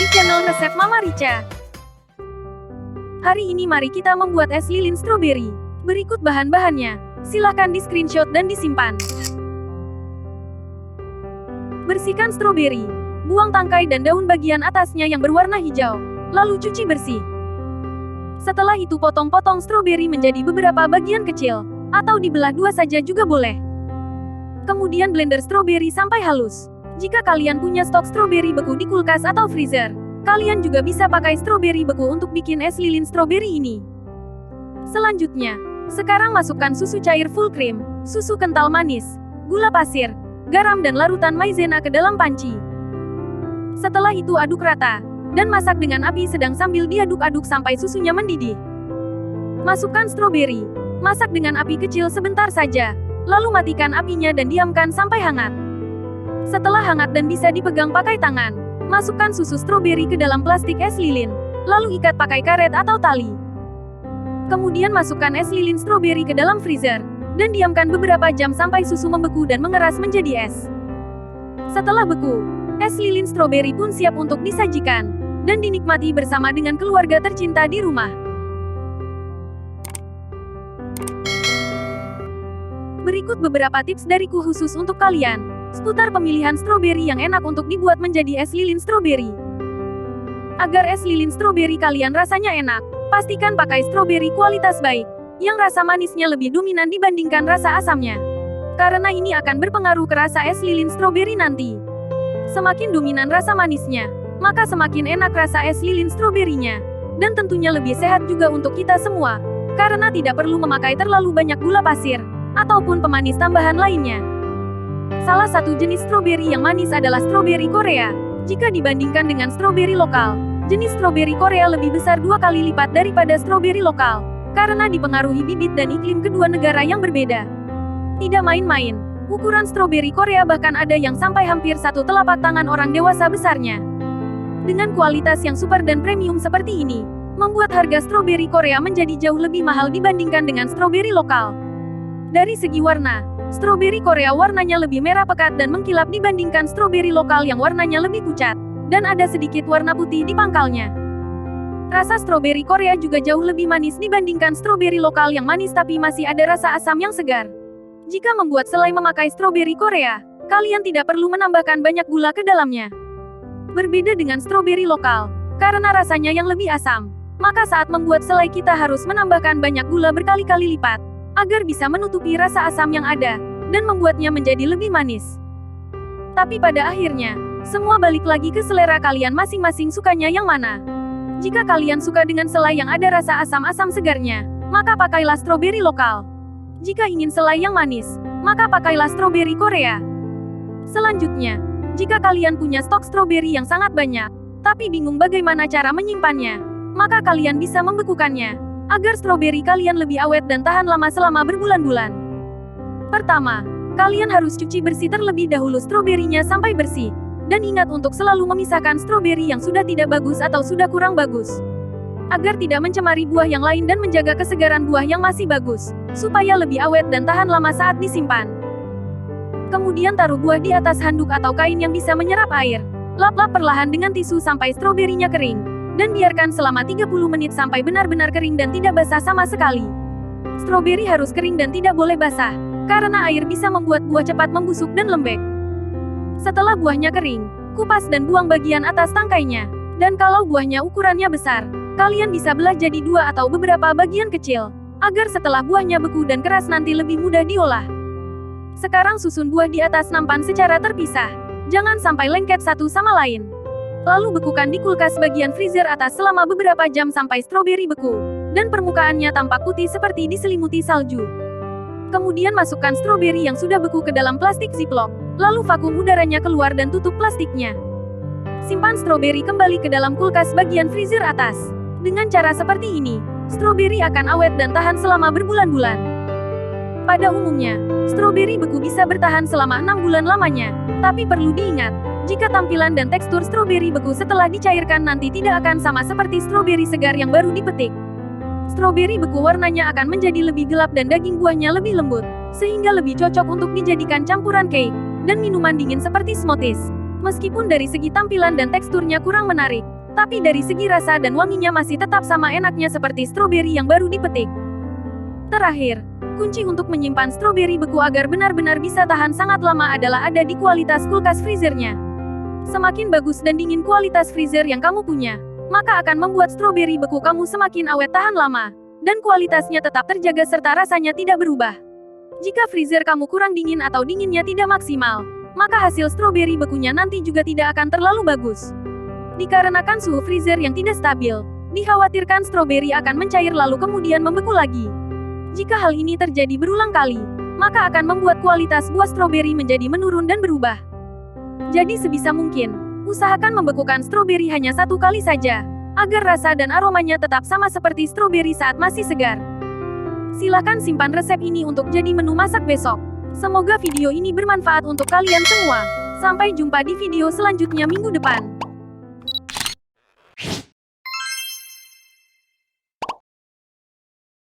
channel resep Mama Rica. Hari ini mari kita membuat es lilin stroberi. Berikut bahan-bahannya. Silahkan di screenshot dan disimpan. Bersihkan stroberi. Buang tangkai dan daun bagian atasnya yang berwarna hijau. Lalu cuci bersih. Setelah itu potong-potong stroberi menjadi beberapa bagian kecil. Atau dibelah dua saja juga boleh. Kemudian blender stroberi sampai halus. Jika kalian punya stok stroberi beku di kulkas atau freezer, kalian juga bisa pakai stroberi beku untuk bikin es lilin stroberi ini. Selanjutnya, sekarang masukkan susu cair full cream, susu kental manis, gula pasir, garam dan larutan maizena ke dalam panci. Setelah itu aduk rata, dan masak dengan api sedang sambil diaduk-aduk sampai susunya mendidih. Masukkan stroberi, masak dengan api kecil sebentar saja, lalu matikan apinya dan diamkan sampai hangat. Setelah hangat dan bisa dipegang pakai tangan, masukkan susu stroberi ke dalam plastik es lilin, lalu ikat pakai karet atau tali. Kemudian masukkan es lilin stroberi ke dalam freezer, dan diamkan beberapa jam sampai susu membeku dan mengeras menjadi es. Setelah beku, es lilin stroberi pun siap untuk disajikan, dan dinikmati bersama dengan keluarga tercinta di rumah. Berikut beberapa tips dariku khusus untuk kalian seputar pemilihan stroberi yang enak untuk dibuat menjadi es lilin stroberi. Agar es lilin stroberi kalian rasanya enak, pastikan pakai stroberi kualitas baik, yang rasa manisnya lebih dominan dibandingkan rasa asamnya. Karena ini akan berpengaruh ke rasa es lilin stroberi nanti. Semakin dominan rasa manisnya, maka semakin enak rasa es lilin stroberinya. Dan tentunya lebih sehat juga untuk kita semua, karena tidak perlu memakai terlalu banyak gula pasir, ataupun pemanis tambahan lainnya. Salah satu jenis stroberi yang manis adalah stroberi Korea. Jika dibandingkan dengan stroberi lokal, jenis stroberi Korea lebih besar 2 kali lipat daripada stroberi lokal, karena dipengaruhi bibit dan iklim kedua negara yang berbeda. Tidak main-main, ukuran stroberi Korea bahkan ada yang sampai hampir satu telapak tangan orang dewasa besarnya. Dengan kualitas yang super dan premium seperti ini, membuat harga stroberi Korea menjadi jauh lebih mahal dibandingkan dengan stroberi lokal. Dari segi warna, stroberi Korea warnanya lebih merah pekat dan mengkilap dibandingkan stroberi lokal yang warnanya lebih pucat, dan ada sedikit warna putih di pangkalnya. Rasa stroberi Korea juga jauh lebih manis dibandingkan stroberi lokal yang manis tapi masih ada rasa asam yang segar. Jika membuat selai memakai stroberi Korea, kalian tidak perlu menambahkan banyak gula ke dalamnya. Berbeda dengan stroberi lokal, karena rasanya yang lebih asam, maka saat membuat selai kita harus menambahkan banyak gula berkali-kali lipat, agar bisa menutupi rasa asam yang ada, dan membuatnya menjadi lebih manis. Tapi pada akhirnya, semua balik lagi ke selera kalian masing-masing sukanya yang mana. Jika kalian suka dengan selai yang ada rasa asam-asam segarnya, maka pakailah stroberi lokal. Jika ingin selai yang manis, maka pakailah stroberi Korea. Selanjutnya, jika kalian punya stok stroberi yang sangat banyak, tapi bingung bagaimana cara menyimpannya, maka kalian bisa membekukannya, agar stroberi kalian lebih awet dan tahan lama selama berbulan-bulan. Pertama, kalian harus cuci bersih terlebih dahulu stroberinya sampai bersih. Dan ingat untuk selalu memisahkan stroberi yang sudah tidak bagus atau sudah kurang bagus. Agar tidak mencemari buah yang lain dan menjaga kesegaran buah yang masih bagus, supaya lebih awet dan tahan lama saat disimpan. Kemudian taruh buah di atas handuk atau kain yang bisa menyerap air. Lap-lap perlahan dengan tisu sampai stroberinya kering. Dan biarkan selama 30 menit sampai benar-benar kering dan tidak basah sama sekali. Stroberi harus kering dan tidak boleh basah, karena air bisa membuat buah cepat membusuk dan lembek. Setelah buahnya kering, kupas dan buang bagian atas tangkainya. Dan kalau buahnya ukurannya besar, kalian bisa belah jadi 2 atau beberapa bagian kecil, agar setelah buahnya beku dan keras nanti lebih mudah diolah. Sekarang susun buah di atas nampan secara terpisah. Jangan sampai lengket satu sama lain. Lalu bekukan di kulkas bagian freezer atas selama beberapa jam sampai stroberi beku, dan permukaannya tampak putih seperti diselimuti salju. Kemudian masukkan stroberi yang sudah beku ke dalam plastik ziplock, lalu vakum udaranya keluar dan tutup plastiknya. Simpan stroberi kembali ke dalam kulkas bagian freezer atas. Dengan cara seperti ini, stroberi akan awet dan tahan selama berbulan-bulan. Pada umumnya, stroberi beku bisa bertahan selama 6 bulan lamanya, tapi perlu diingat, jika tampilan dan tekstur stroberi beku setelah dicairkan nanti tidak akan sama seperti stroberi segar yang baru dipetik. Stroberi beku warnanya akan menjadi lebih gelap dan daging buahnya lebih lembut, sehingga lebih cocok untuk dijadikan campuran cake dan minuman dingin seperti smoothies. Meskipun dari segi tampilan dan teksturnya kurang menarik, Tapi dari segi rasa dan wanginya masih tetap sama enaknya seperti stroberi yang baru dipetik. Terakhir, kunci untuk menyimpan stroberi beku agar benar-benar bisa tahan sangat lama adalah ada di kualitas kulkas freezernya. Semakin bagus dan dingin kualitas freezer yang kamu punya, maka akan membuat stroberi beku kamu semakin awet tahan lama, dan kualitasnya tetap terjaga serta rasanya tidak berubah. Jika freezer kamu kurang dingin atau dinginnya tidak maksimal, maka hasil stroberi bekunya nanti juga tidak akan terlalu bagus. Dikarenakan suhu freezer yang tidak stabil, dikhawatirkan stroberi akan mencair lalu kemudian membeku lagi. Jika hal ini terjadi berulang kali, maka akan membuat kualitas buah stroberi menjadi menurun dan berubah. Jadi sebisa mungkin, usahakan membekukan stroberi hanya 1 kali saja, agar rasa dan aromanya tetap sama seperti stroberi saat masih segar. Silakan simpan resep ini untuk jadi menu masak besok. Semoga video ini bermanfaat untuk kalian semua. Sampai jumpa di video selanjutnya minggu depan.